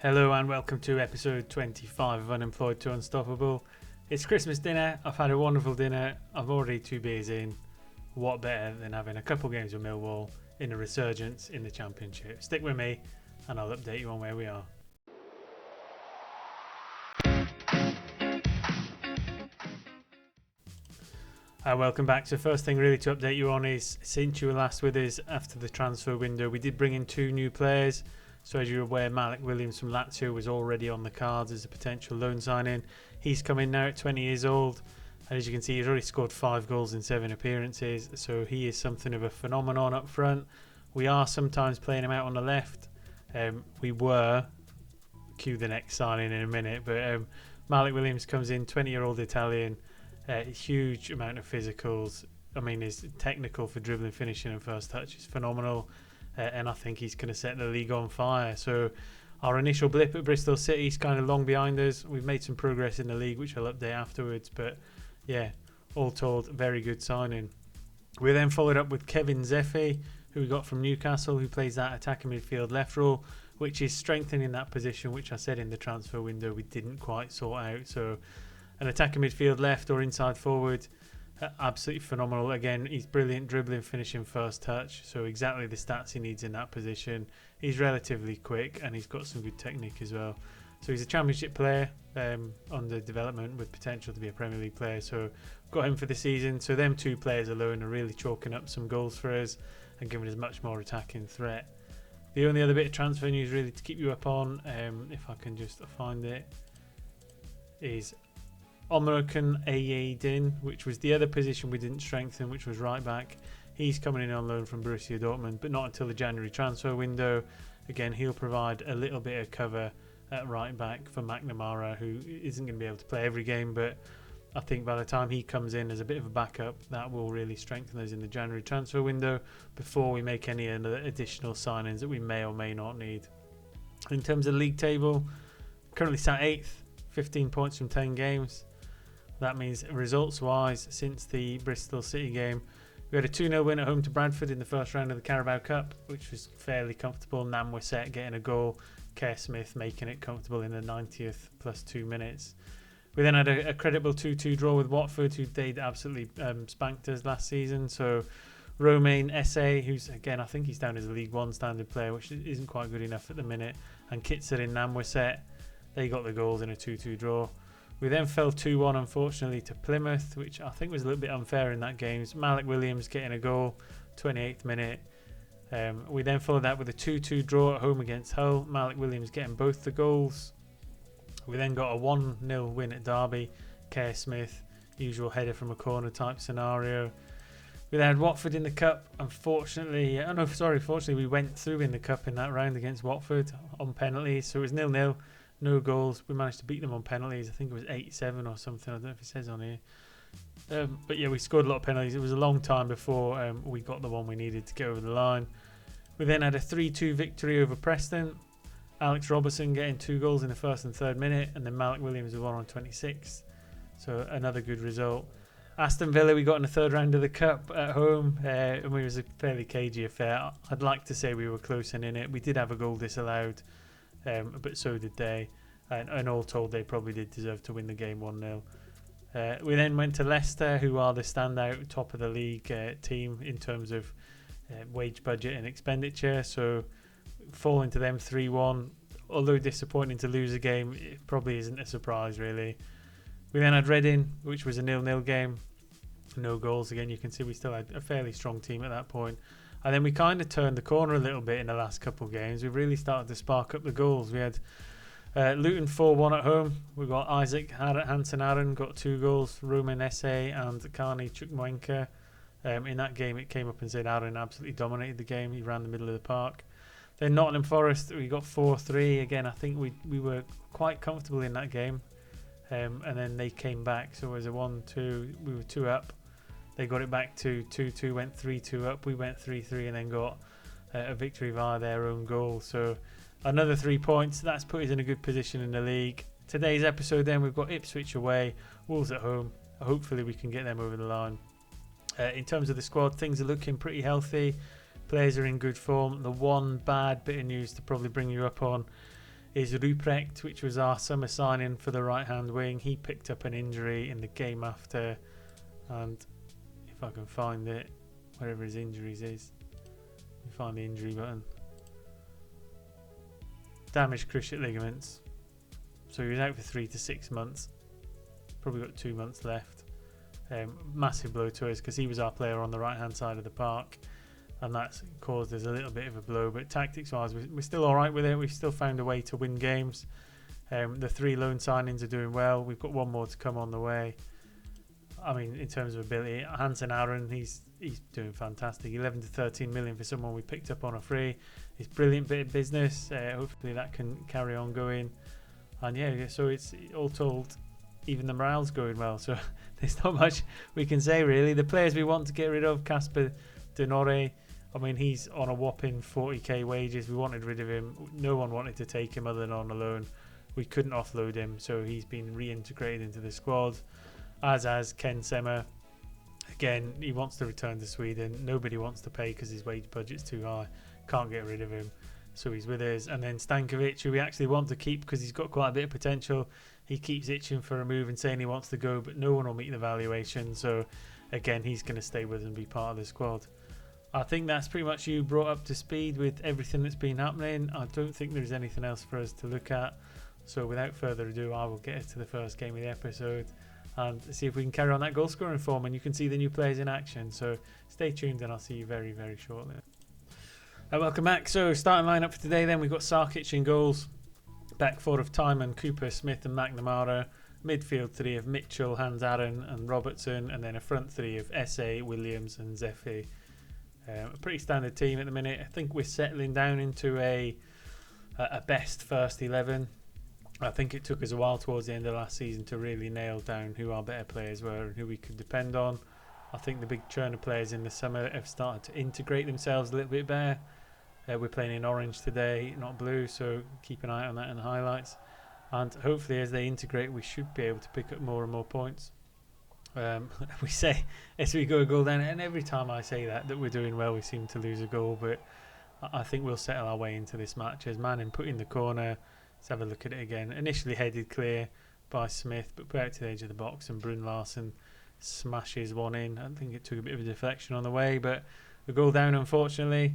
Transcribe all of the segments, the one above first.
Hello and welcome to episode 25 of Unemployed to Unstoppable. It's Christmas dinner. I've had a wonderful dinner. I'm already 2 beers in. What better than having a couple games with Millwall in a resurgence in the Championship? Stick with me and I'll update you on where we are. Welcome back. So first thing really to update you on is, since you were last with us after the transfer window, we did bring in 2 new players. So as you're aware, Malik Williams from Lazio was already on the cards as a potential loan signing. He's come in now at 20 years old, and as you can see, he's already scored 5 goals in 7 appearances. So he is something of a phenomenon up front. We are sometimes playing him out on the left. We were, cue the next signing in a minute, but Malik Williams comes in, 20-year-old Italian, huge amount of physicals. I mean, his technical for dribbling, finishing and first touch is phenomenal. And I think he's going to set the league on fire. So our initial blip at Bristol City is kind of long behind us. We've made some progress in the league, which I'll update afterwards. But yeah, all told, very good signing. We then followed up with Kevin Zeffi, who we got from Newcastle, who plays that attacking midfield left role, which is strengthening that position, which I said in the transfer window we didn't quite sort out. So an attacking midfield left or inside forward, absolutely phenomenal. Again, he's brilliant, dribbling, finishing, first touch, so exactly the stats he needs in that position. He's relatively quick and he's got some good technique as well. So he's a Championship player under development with potential to be a Premier League player, so got him for the season. So them 2 players alone are really chalking up some goals for us and giving us much more attacking threat. The only other bit of transfer news really to keep you up on, if I can just find it, is Omurkan Ayedin, which was the other position we didn't strengthen, which was right back. He's coming in on loan from Borussia Dortmund, but not until the January transfer window. Again, he'll provide a little bit of cover at right back for McNamara, who isn't going to be able to play every game, but I think by the time he comes in as a bit of a backup, that will really strengthen us in the January transfer window before we make any additional signings that we may or may not need. In terms of league table, currently sat 8th, 15 points from 10 games. That means results-wise, since the Bristol City game, we had a 2-0 win at home to Bradford in the first round of the Carabao Cup, which was fairly comfortable. Namwasset getting a goal, Kerr Smith making it comfortable in the 90th plus 2 minutes. We then had a credible 2-2 draw with Watford, who they'd absolutely spanked us last season. So Romain Esse, who's, again, I think he's down as a League One standard player, which isn't quite good enough at the minute, and Kitzer in Namwasset, they got the goals in a 2-2 draw. We then fell 2-1, unfortunately, to Plymouth, which I think was a little bit unfair in that game. Malik Williams getting a goal, 28th minute. We then followed that with a 2-2 draw at home against Hull. Malik Williams getting both the goals. We then got a 1-0 win at Derby. Kerr Smith, usual header from a corner type scenario. We then had Watford in the Cup. Fortunately, we went through in the Cup in that round against Watford on penalties. So it was 0-0. No goals. We managed to beat them on penalties. I think it was 8-7 or something. I don't know if it says on here. But yeah, we scored a lot of penalties. It was a long time before we got the one we needed to get over the line. We then had a 3-2 victory over Preston. Alex Robertson getting 2 goals in the first and third minute, and then Malik Williams with 1 on 26th. So another good result. Aston Villa we got in the third round of the Cup at home, and it was a fairly cagey affair. I'd like to say we were close and in it. We did have a goal disallowed. But so did they, and all told they probably did deserve to win the game 1-0. We then went to Leicester, who are the standout top of the league team in terms of wage budget and expenditure, so falling to them 3-1. Although disappointing to lose a game, it probably isn't a surprise really. We then had Reading, which was a 0-0 game, no goals. Again, you can see we still had a fairly strong team at that point. And then we kind of turned the corner a little bit in the last couple of games. We really started to spark up the goals. We had Luton 4-1 at home. We got Isaac Hansen-Aaron got 2 goals. Romain Esse and Karni Chukwuemeka. In that game, it came up and said Aaron absolutely dominated the game. He ran the middle of the park. Then Nottingham Forest, we got 4-3. Again, I think we were quite comfortable in that game. And then they came back. So it was a 1-2. We were 2 up. They got it back to 2-2, went 3-2 up. We went 3-3 and then got a victory via their own goal. So another 3 points. That's put us in a good position in the league. Today's episode then, we've got Ipswich away, Wolves at home. Hopefully we can get them over the line. In terms of the squad, things are looking pretty healthy. Players are in good form. The one bad bit of news to probably bring you up on is Ruprecht, which was our summer signing for the right-hand wing. He picked up an injury in the game after, and if I can find it, wherever his injuries is, you find the injury button. Damaged cruciate ligaments, so he was out for 3 to 6 months. Probably got 2 months left. Massive blow to us because he was our player on the right-hand side of the park, and that's caused us a little bit of a blow. But tactics-wise, we're still all right with it. We've still found a way to win games. The 3 loan signings are doing well. We've got 1 more to come on the way. I mean, in terms of ability, Hansen Aaron, he's doing fantastic. 11 to 13 million for someone we picked up on a free. It's brilliant bit of business. Hopefully that can carry on going. And yeah, so it's all told, even the morale's going well. So there's not much we can say really. The players we want to get rid of, Casper Denore, I mean, he's on a whopping 40k wages. We wanted rid of him. No one wanted to take him other than on a loan. We couldn't offload him, so he's been reintegrated into the squad. As Ken Semmer. Again, he wants to return to Sweden. Nobody wants to pay because his wage budget's too high. Can't get rid of him, so he's with us. And then Stankovic, who we actually want to keep because he's got quite a bit of potential. He keeps itching for a move and saying he wants to go, but no one will meet the valuation. So again, he's going to stay with us and be part of the squad. I think that's pretty much you brought up to speed with everything that's been happening. I don't think there's anything else for us to look at. So without further ado, I will get us to the first game of the episode and see if we can carry on that goal scoring form, and you can see the new players in action. So stay tuned and I'll see you very, very shortly. Welcome back. So starting lineup for today then, we've got Sarkic in goals. Back four of Timon, Cooper, Smith and McNamara. Midfield three of Mitchell, Hans Aaron and Robertson, and then a front three of SA, Williams and Zeffy. A pretty standard team at the minute. I think we're settling down into a best first 11. I think it took us a while towards the end of last season to really nail down who our better players were and who we could depend on. I think the big churn of players in the summer have started to integrate themselves a little bit better. We're playing in orange today, not blue, so keep an eye on that in the highlights. And hopefully as they integrate, we should be able to pick up more and more points. We say as we go a goal down, and every time I say that we're doing well, we seem to lose a goal, but I think we'll settle our way into this match as Manning put in the corner. Let's have a look at it again. Initially headed clear by Smith, but put out to the edge of the box, and Brun Larsen smashes one in. I think it took a bit of a deflection on the way, but a goal down unfortunately,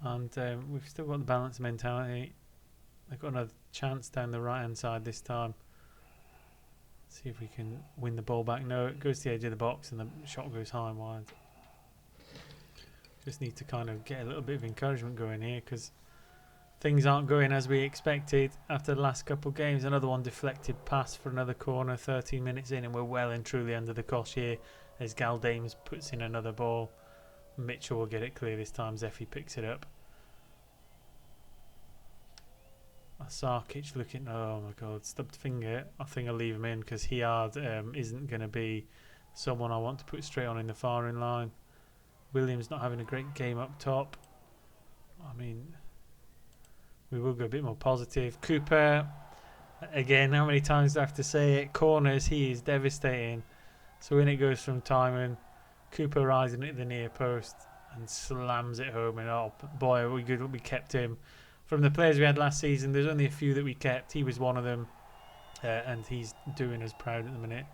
and we've still got the balanced mentality. They've got another chance down the right hand side this time. See if we can win the ball back. No, it goes to the edge of the box and the shot goes high and wide. Just need to kind of get a little bit of encouragement going here because things aren't going as we expected after the last couple of games. Another one deflected pass for another corner 13 minutes in, and we're well and truly under the cosh here as Galdames puts in another ball. Mitchell will get it clear this time. Zeffy picks it up. Sarkic looking, oh my god, stubbed finger. I think I'll leave him in because Hiard isn't going to be someone I want to put straight on in the firing line. Williams not having a great game up top. I mean, we will go a bit more positive. Cooper, again, how many times do I have to say it? Corners, he is devastating. So in it goes from Timon. Cooper rising at the near post and slams it home, and oh boy, are we good we kept him. From the players we had last season, there's only a few that we kept. He was one of them, and he's doing us proud at the minute.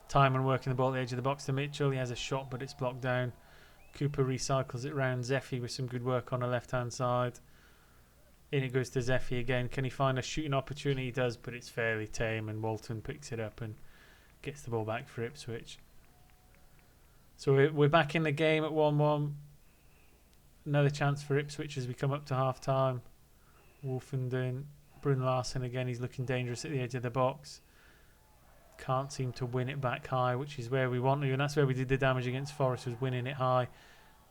Timon working the ball at the edge of the box to Mitchell. He has a shot, but it's blocked down. Cooper recycles it round. Zeffy with some good work on the left-hand side. In it goes to Zeffy again. Can he find a shooting opportunity? He does, but it's fairly tame, and Walton picks it up and gets the ball back for Ipswich. So we're back in the game at 1-1. Another chance for Ipswich as we come up to half-time. Wolfenden, Brun Larsen again, he's looking dangerous at the edge of the box. Can't seem to win it back high, which is where we want to, and that's where we did the damage against Forest, was winning it high.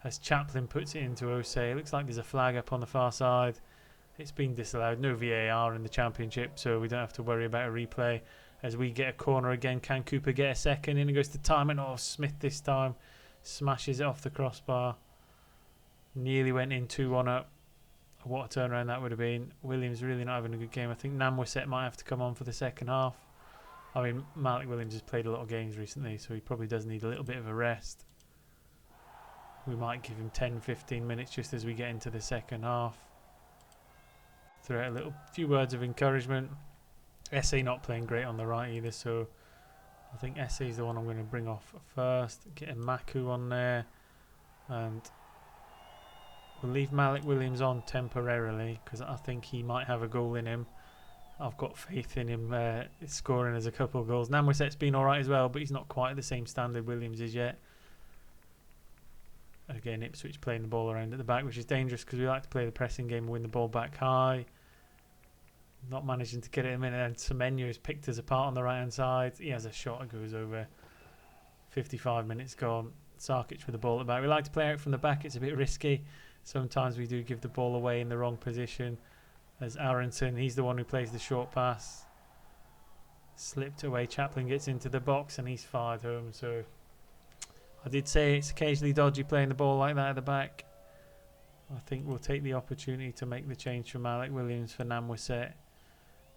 As Chaplin puts it into Osei, it looks like there's a flag up on the far side. It's been disallowed, no VAR in the Championship, so we don't have to worry about a replay. As we get a corner again, can Cooper get a second? In it goes to Timon. Oh, Smith this time smashes it off the crossbar. Nearly went in 2-1 up. What a turnaround that would have been. Williams really not having a good game. I think Namwaset might have to come on for the second half. I mean, Malik Williams has played a lot of games recently, so he probably does need a little bit of a rest. We might give him 10-15 minutes just as we get into the second half. threat. A few words of encouragement. SA not playing great on the right either, so I think SA is the one I'm going to bring off first. Get Maku on there, and we'll leave Malik Williams on temporarily because I think he might have a goal in him. I've got faith in him scoring as a couple of goals. Namwiset's been alright as well, but he's not quite at the same standard Williams is yet. Again, Ipswich playing the ball around at the back, which is dangerous because we like to play the pressing game and win the ball back high. Not managing to get it in a minute, and Semenyo has picked us apart on the right hand side. He has a shot that goes over. 55 minutes gone. Sarkic with the ball at the back. We like to play out from the back, it's a bit risky. Sometimes we do give the ball away in the wrong position. As Aronson, he's the one who plays the short pass. Slipped away, Chaplin gets into the box and he's fired home. So I did say it's occasionally dodgy playing the ball like that at the back. I think we'll take the opportunity to make the change from Malik Williams for Namwiset.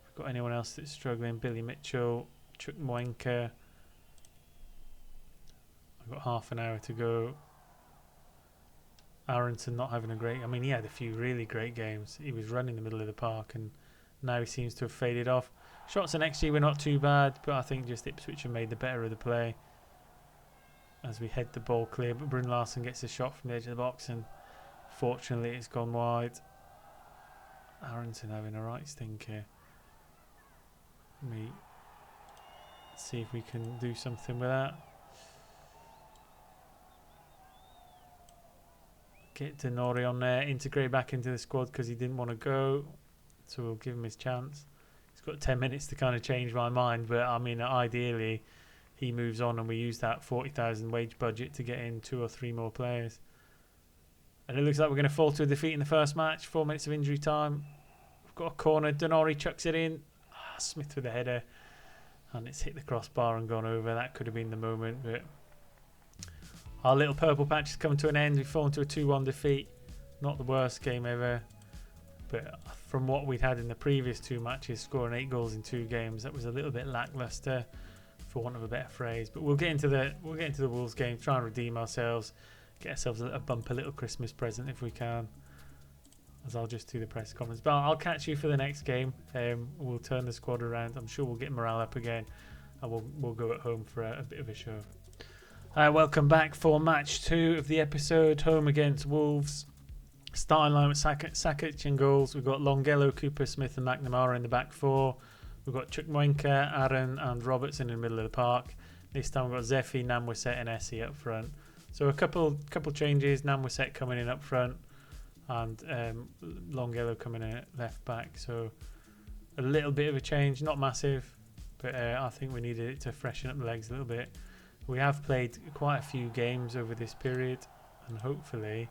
We've got anyone else that's struggling, Billy Mitchell, Chuck Mwenka. I've got half an hour to go. Aronson not having a great... I mean, he had a few really great games. He was running the middle of the park and now he seems to have faded off. Shots and XG were not too bad, but I think just Ipswich have made the better of the play. As we head the ball clear, but Bryn Larson gets a shot from the edge of the box and fortunately it's gone wide. Aronson having a right stinker. Let me see if we can do something with that. Get Denori on there, integrate back into the squad because he didn't want to go, so we'll give him his chance. He's got 10 minutes to kind of change my mind, but I mean ideally he moves on and we use that 40,000 wage budget to get in 2 or 3 more players. And it looks like we're going to fall to a defeat in the first match. 4 minutes of injury time. We've got a corner, Denori chucks it in. Smith with a header and it's hit the crossbar and gone over. That could have been the moment, but our little purple patch is coming to an end. We've fallen to a 2-1 defeat. Not the worst game ever, but from what we'd had in the previous 2 matches, scoring 8 goals in 2 games, that was a little bit lackluster, for want of a better phrase. But we'll get into the Wolves game, try and redeem ourselves, get ourselves a bumper little Christmas present if we can. As I'll just do the press conference, but I'll catch you for the next game. We'll turn the squad around. I'm sure we'll get morale up again, and we'll go at home for a bit of a show. Welcome back for match 2 of the episode, home against Wolves. Starting line with Sakic in goals. We've got Longello, Cooper, Smith and McNamara in the back 4. We've got Chukwuemeka, Aaron and Robertson in the middle of the park. This time we've got Zephy, Namwiset and Essie up front. So a couple changes. Namwiset coming in up front and Longello coming in at left back. So a little bit of a change, not massive, but I think we needed it to freshen up the legs a little bit. We have played quite a few games over this period, and hopefully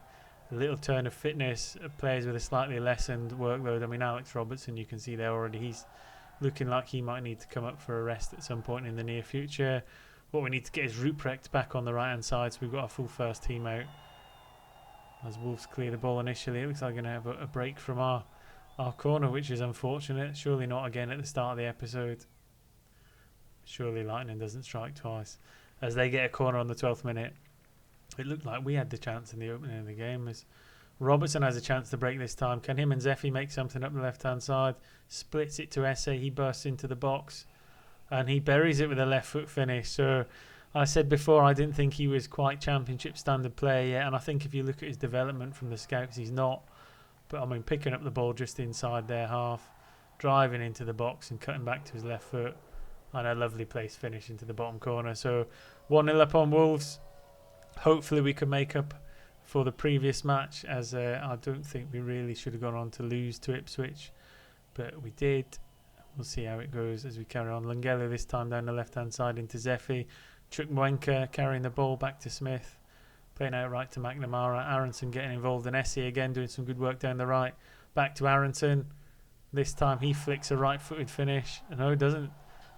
a little turn of fitness, players with a slightly lessened workload. I mean, Alex Robertson, you can see there already, he's looking like he might need to come up for a rest at some point in the near future. What we need to get is Ruprecht back on the right hand side, so we've got our full first team out. As Wolves clear the ball initially, it looks like we're going to have a break from our corner, which is unfortunate. Surely not again at the start of the episode. Surely lightning doesn't strike twice. As they get a corner on the 12th minute. It looked like we had the chance in the opening of the game. As Robertson has a chance to break this time. Can him and Zephy make something up the left hand side? Splits it to Esse. He bursts into the box and he buries it with a left foot finish. So I said before I didn't think he was quite championship standard player yet, and I think if you look at his development from the scouts, he's not. But I mean, picking up the ball just inside their half, driving into the box and cutting back to his left foot, and a lovely place finish into the bottom corner. So 1-0 up on Wolves. Hopefully we can make up for the previous match, as I don't think we really should have gone on to lose to Ipswich, but we did. We'll see how it goes as we carry on. Longello this time down the left hand side into Zephy. Chukwuemeka carrying the ball back to Smith, playing out right to McNamara. Aronson getting involved, and Essie again doing some good work down the right. Back to Aronson. This time he flicks a right footed finish. No, it doesn't.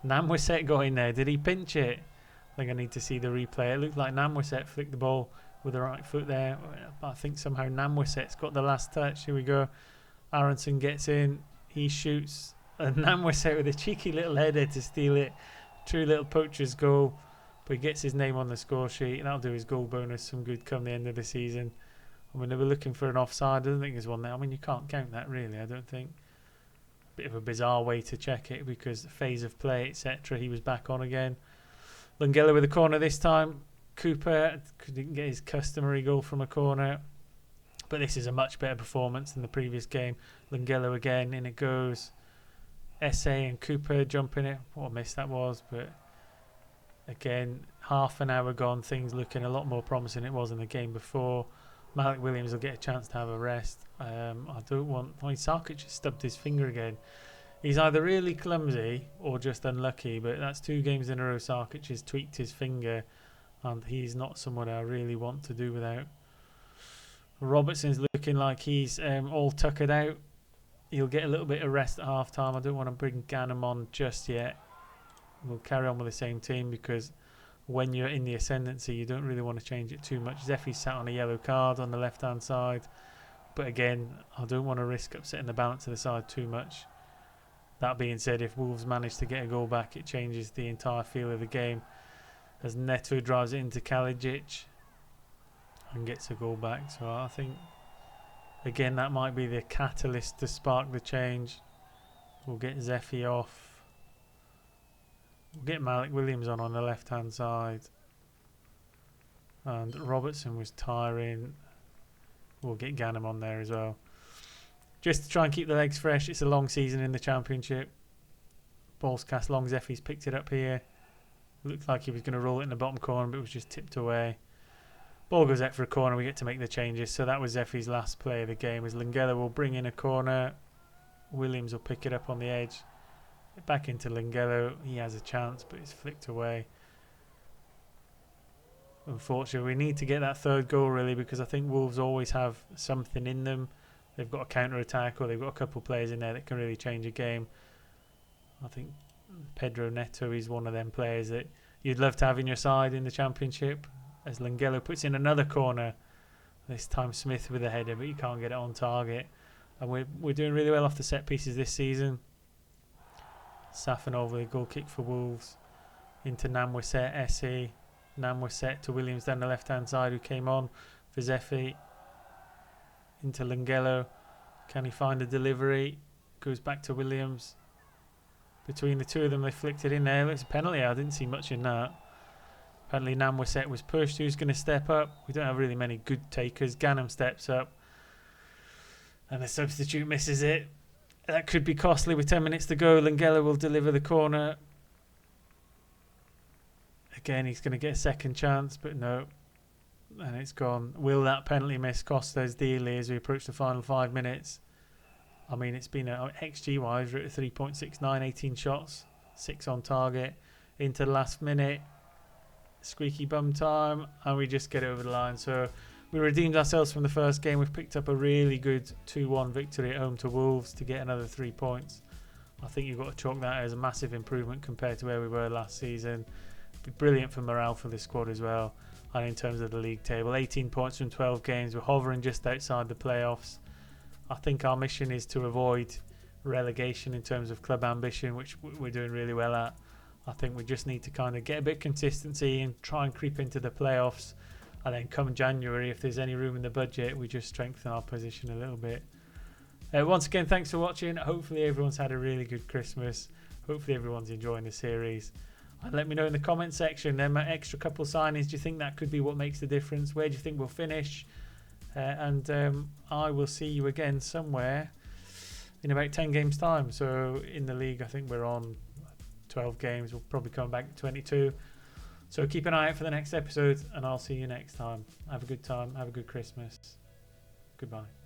Namwiset got in there. Did he pinch it? I think I need to see the replay. It looked like Namwiset flicked the ball with the right foot there. I think somehow Namwiset's got the last touch. Here we go. Aronson gets in. He shoots. And Namwiset with a cheeky little header to steal it. True little poacher's goal. But he gets his name on the score sheet. That'll do his goal bonus some good come the end of the season. I mean, they were looking for an offside. I don't think there's one there. I mean, you can't count that really, I don't think. bit of a bizarre way to check it because phase of play, etc. He was back on again. Lungelo with a corner this time. Cooper didn't get his customary goal from a corner, but this is a much better performance than the previous game. Lungelo again, in it goes. Esse and Cooper jumping it. What a miss that was, but again, half an hour gone, things looking a lot more promising than it was in the game before. Malik Williams will get a chance to have a rest. Sarkic just stubbed his finger again. He's either really clumsy or just unlucky, but that's 2 games in a row Sarkic has tweaked his finger, and he's not someone I really want to do without. Robertson's looking like he's all tuckered out. He'll get a little bit of rest at half time. I don't want to bring Ganem on just yet. We'll carry on with the same team because when you're in the ascendancy, you don't really want to change it too much. Zeffy's sat on a yellow card on the left-hand side. But again, I don't want to risk upsetting the balance of the side too much. That being said, if Wolves manage to get a goal back, it changes the entire feel of the game. As Neto drives it into Kalijic and gets a goal back. So I think, again, that might be the catalyst to spark the change. We'll get Zeffy off. We'll get Malik Williams on the left-hand side. And Robertson was tiring. We'll get Ganem on there as well. Just to try and keep the legs fresh. It's a long season in the Championship. Ball's cast long. Zeffy's picked it up here. Looked like he was going to roll it in the bottom corner, but it was just tipped away. Ball goes out for a corner. We get to make the changes. So that was Zeffy's last play of the game. As Lingella will bring in a corner. Williams will pick it up on the edge. Back into Lingelo. He has a chance, but it's flicked away. Unfortunately, we need to get that 3rd goal really, because I think Wolves always have something in them. They've got a counter-attack, or they've got a couple of players in there that can really change a game. I think Pedro Neto is one of them players that you'd love to have in your side in the Championship. As Lingelo puts in another corner. This time Smith with a header, but you can't get it on target. And we're doing really well off the set pieces this season. Safanov with a goal kick for Wolves. Into Namwaset, Esse. Namwaset to Williams down the left-hand side, who came on for Zeffy. Into Lungelo. Can he find a delivery? Goes back to Williams. Between the two of them, they flicked it in there. It's a penalty. I didn't see much in that. Apparently Namwaset was pushed. Who's going to step up? We don't have really many good takers. Ganem steps up. And the substitute misses it. That could be costly with 10 minutes to go. Lungelo will deliver the corner. Again, he's going to get a second chance, but no. And it's gone. Will that penalty miss cost us dearly as we approach the final 5 minutes? I mean, it's been XG-wise, we're at 3.69, 18 shots, 6 on target. Into the last minute. Squeaky bum time, and we just get over the line. So we redeemed ourselves from the first game. We've picked up a really good 2-1 victory at home to Wolves to get another 3 points. I think you've got to chalk that as a massive improvement compared to where we were last season. Be brilliant for morale for the squad as well. And in terms of the league table, 18 points from 12 games. We're hovering just outside the playoffs. I think our mission is to avoid relegation in terms of club ambition, which we're doing really well at. I think we just need to kind of get a bit of consistency and try and creep into the playoffs. And then come January, if there's any room in the budget, we just strengthen our position a little bit. Once again, thanks for watching. Hopefully everyone's had a really good Christmas. Hopefully everyone's enjoying the series. And let me know in the comment section, them extra couple signings, do you think that could be what makes the difference? Where do you think we'll finish? And I will see you again somewhere in about 10 games time. So in the league, I think we're on 12 games. We'll probably come back to 22. So keep an eye out for the next episode, and I'll see you next time. Have a good time. Have a good Christmas. Goodbye.